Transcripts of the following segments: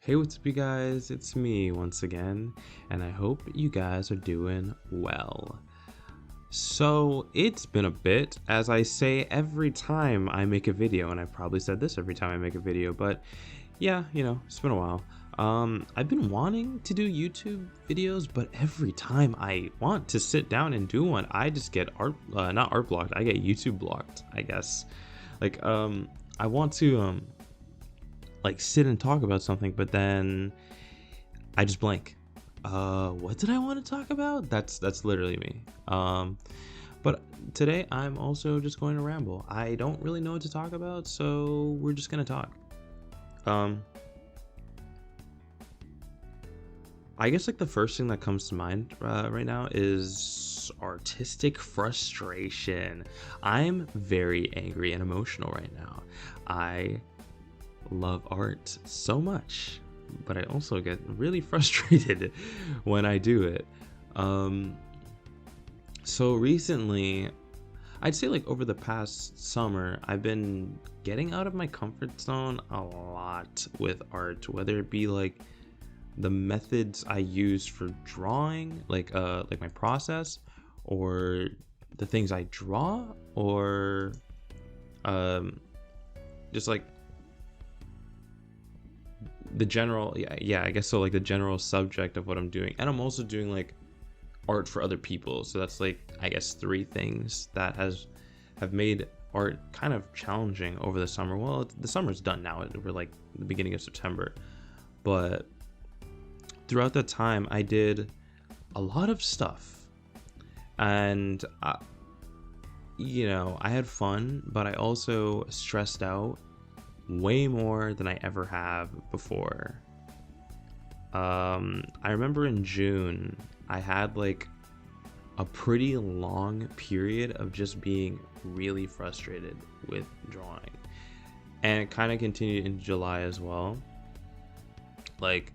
Hey, what's up, you guys? It's me once again, and I hope you guys are doing well. So, it's been a bit, as I say every time I make a video, and I've probably said this every time I make a video, but yeah, it's been a while. I've been wanting to do YouTube videos, but every time I want to sit down and do one, I just get not art blocked, I get YouTube blocked, I guess. Like, I want to, like sit and talk about something, but then I just blank. What did I want to talk about? That's literally me. But today I'm also just going to ramble. I don't really know what to talk about, so we're just gonna talk. I guess like the first thing that comes to mind right now is artistic frustration. I'm very angry and emotional right now. I love art so much, but I also get really frustrated when I do it. So recently, I'd say like over the past summer, I've been getting out of my comfort zone a lot with art, whether it be like the methods I use for drawing, like my process, or the things I draw, or just like the general, yeah, I guess so, like the general subject of what I'm doing. And I'm also doing like art for other people, so that's like, I guess, three things that have made art kind of challenging over the summer. Well, the summer's done now, we're like the beginning of September, but throughout that time I did a lot of stuff, and I had fun, but I also stressed out way more than I ever have before. I remember in June I had like a pretty long period of just being really frustrated with drawing, and it kind of continued in July as well. Like,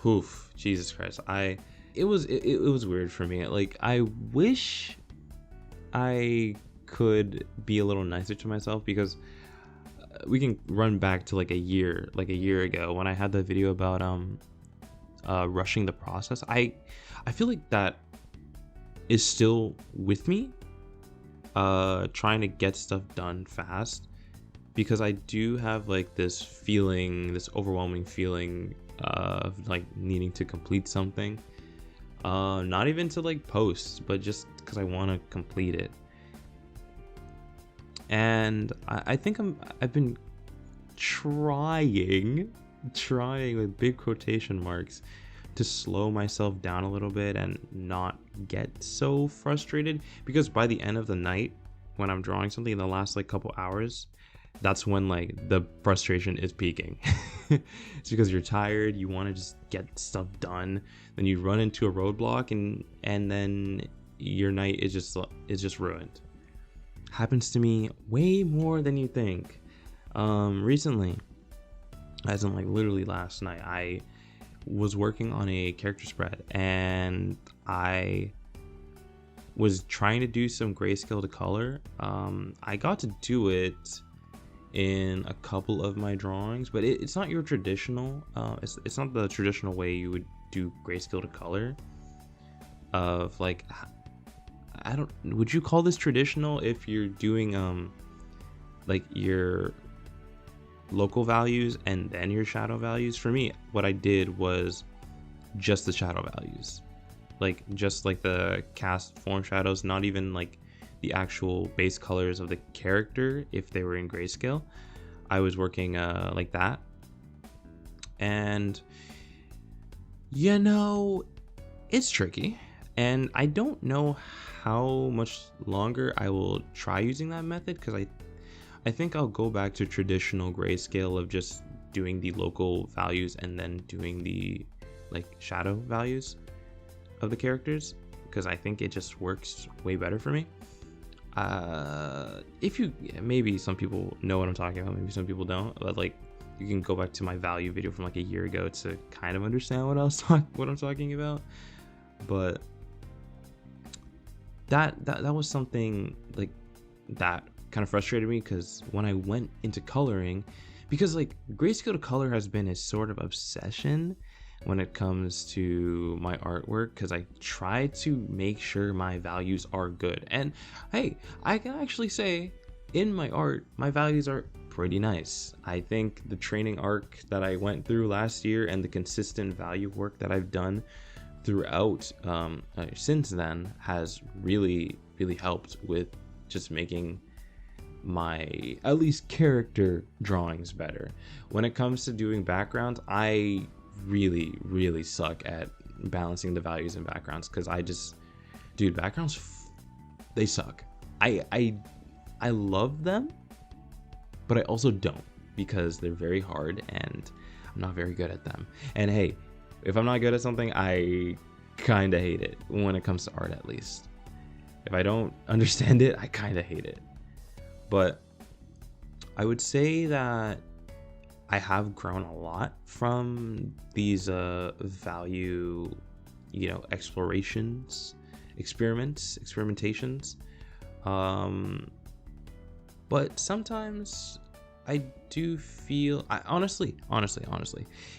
oof, Jesus Christ, it was weird for me. Like, I wish I could be a little nicer to myself, because we can run back to like a year ago when I had the video about rushing the process. I feel like that is still with me, trying to get stuff done fast, because I do have like this overwhelming feeling of like needing to complete something, not even to like post, but just because I want to complete it. And I think I've been trying with big quotation marks to slow myself down a little bit and not get so frustrated, because by the end of the night, when I'm drawing something in the last like couple hours, that's when like the frustration is peaking. It's because you're tired, you want to just get stuff done, then you run into a roadblock, and then your night is just ruined. Happens to me way more than you think. Recently, as in like literally last night, I was working on a character spread, and I was trying to do some grayscale to color. I got to do it in a couple of my drawings, but it's not your traditional, it's not the traditional way you would do grayscale to color, of like, would you call this traditional if you're doing like your local values and then your shadow values? For me, what I did was just the shadow values, like just like the cast form shadows, not even like the actual base colors of the character if they were in grayscale. I was working like that, and it's tricky, and I don't know how much longer I will try using that method, because I think I'll go back to traditional grayscale of just doing the local values and then doing the like shadow values of the characters, because I think it just works way better for me. Maybe some people know what I'm talking about, maybe some people don't, but like, you can go back to my value video from like a year ago to kind of understand what I'm talking about. But that was something like that kind of frustrated me, because when I went into coloring, because like grayscale to color has been a sort of obsession when it comes to my artwork, because I try to make sure my values are good. And hey, I can actually say in my art my values are pretty nice. I think the training arc that I went through last year and the consistent value work that I've done throughout since then has really helped with just making my at least character drawings better. When it comes to doing backgrounds, I really suck at balancing the values in backgrounds, because dude, backgrounds, they suck. I love them, but I also don't, because they're very hard and I'm not very good at them. And hey, if I'm not good at something, I kind of hate it, when it comes to art at least. If I don't understand it, I kind of hate it. But I would say that I have grown a lot from these value, experimentations. But sometimes I do feel, honestly,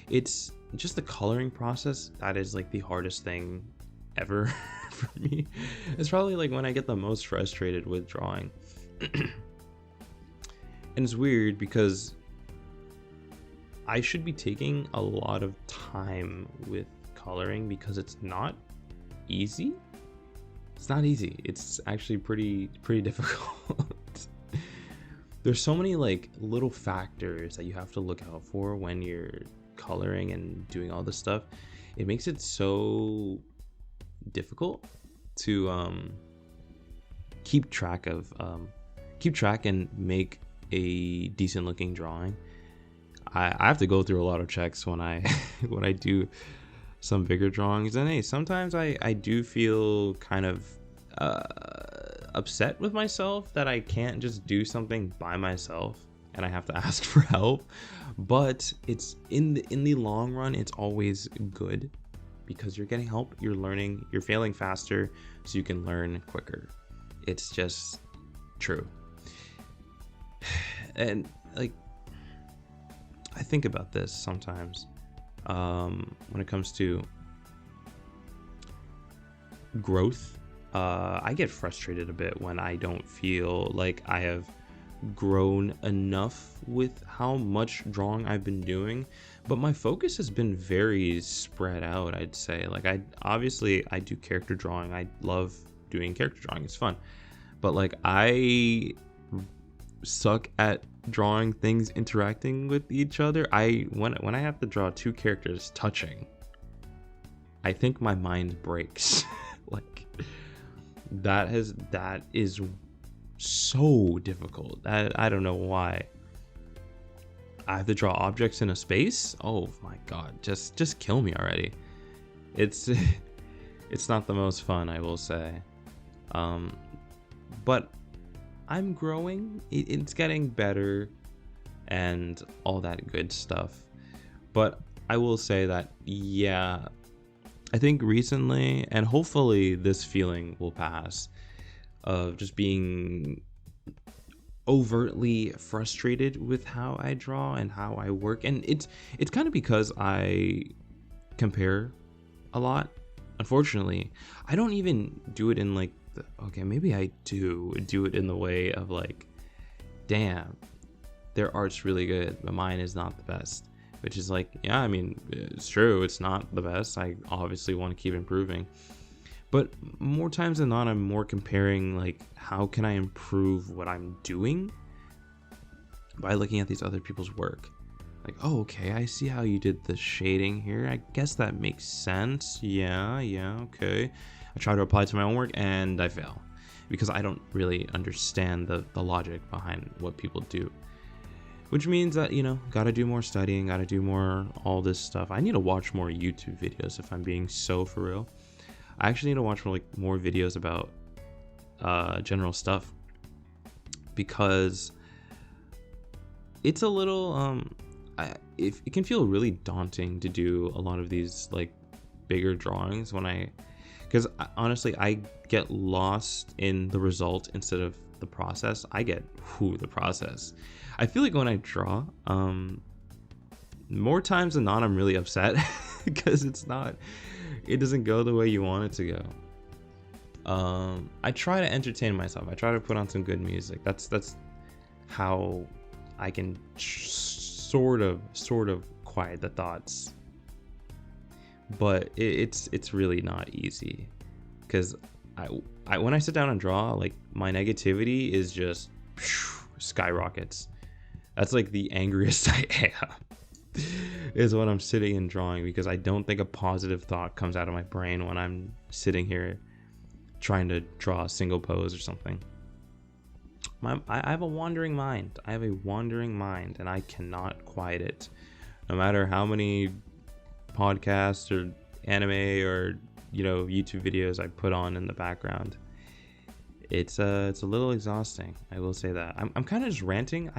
it's just the coloring process that is like the hardest thing ever for me. It's probably like when I get the most frustrated with drawing. And it's weird because I should be taking a lot of time with coloring, because it's not easy. It's not easy. It's actually pretty difficult. There's so many like little factors that you have to look out for when you're coloring and doing all this stuff. It makes it so difficult to keep track and make a decent looking drawing. I have to go through a lot of checks when I when I do some bigger drawings. And hey, sometimes I do feel kind of upset with myself that I can't just do something by myself and I have to ask for help. But it's in the long run, it's always good, because you're getting help, you're learning, you're failing faster, so you can learn quicker. It's just true. And like, I think about this sometimes when it comes to growth. I get frustrated a bit when I don't feel like I have grown enough with how much drawing I've been doing, but my focus has been very spread out, I'd say. Like, I do character drawing. I love doing character drawing. It's fun. But like, I suck at drawing things interacting with each other. When I have to draw two characters touching, I think my mind breaks. Like, that is so difficult. I don't know why. I have to draw objects in a space. Oh my god, just kill me already. It's not the most fun, I will say. But I'm growing. It's getting better and all that good stuff. But I will say that, yeah, I think recently, and hopefully this feeling will pass, of just being overtly frustrated with how I draw and how I work. And it's kind of because I compare a lot. Unfortunately, I don't even do it in like okay, maybe I do it in the way of like, damn, their art's really good, but mine is not the best. Which is like, yeah, I mean, it's true, it's not the best. I obviously want to keep improving. But more times than not, I'm more comparing, like, how can I improve what I'm doing by looking at these other people's work. Like, oh, okay, I see how you did the shading here. I guess that makes sense. Yeah, okay. I try to apply it to my own work and I fail, because I don't really understand the logic behind what people do. Which means that, gotta do more studying, gotta do more all this stuff. I need to watch more YouTube videos, if I'm being so for real. I actually need to watch more videos about general stuff, because it's a little it can feel really daunting to do a lot of these like bigger drawings because honestly I get lost in the result instead of the process, I get the process. I feel like when I draw, more times than not, I'm really upset because it doesn't go the way you want it to go. I try to entertain myself. I try to put on some good music. That's how I can sort of quiet the thoughts. But it's really not easy, because I when I sit down and draw, like, my negativity is just skyrockets. That's like the angriest I am is when I'm sitting and drawing, because I don't think a positive thought comes out of my brain when I'm sitting here trying to draw a single pose or something. I have a wandering mind. And I cannot quiet it. No matter how many podcasts or anime or YouTube videos I put on in the background, it's a little exhausting. I will say that. I'm kind of just ranting.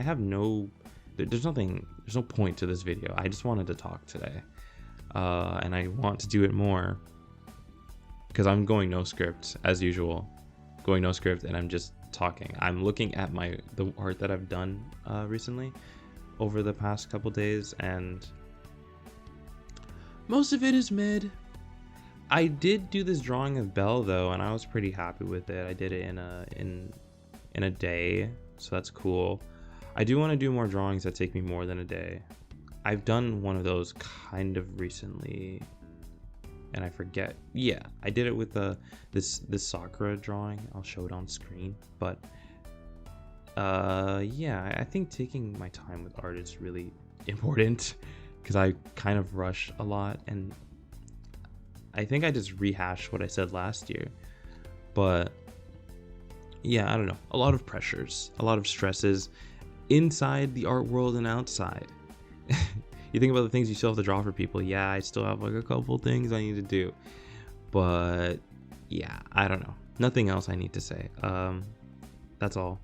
There's no point to this video. I just wanted to talk today, and I want to do it more because I'm going no script as usual. And I'm just talking. I'm looking at the art that I've done recently over the past couple days, and most of it is mid. I did do this drawing of Belle though, and I was pretty happy with it. I did it in a day, so that's cool. I do want to do more drawings that take me more than a day. I've done one of those kind of recently, and I forget. Yeah, I did it with this Sakura drawing. I'll show it on screen. But yeah, I think taking my time with art is really important, because I kind of rush a lot, and I think I just rehashed what I said last year. But yeah, I don't know. A lot of pressures, a lot of stresses inside the art world and outside. You think about the things you still have to draw for people. Yeah, I still have like a couple things I need to do. But yeah, I don't know. Nothing else I need to say. That's all.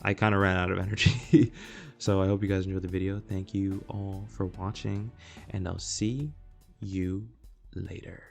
I kind of ran out of energy. So I hope you guys enjoyed the video. Thank you all for watching, and I'll see you later.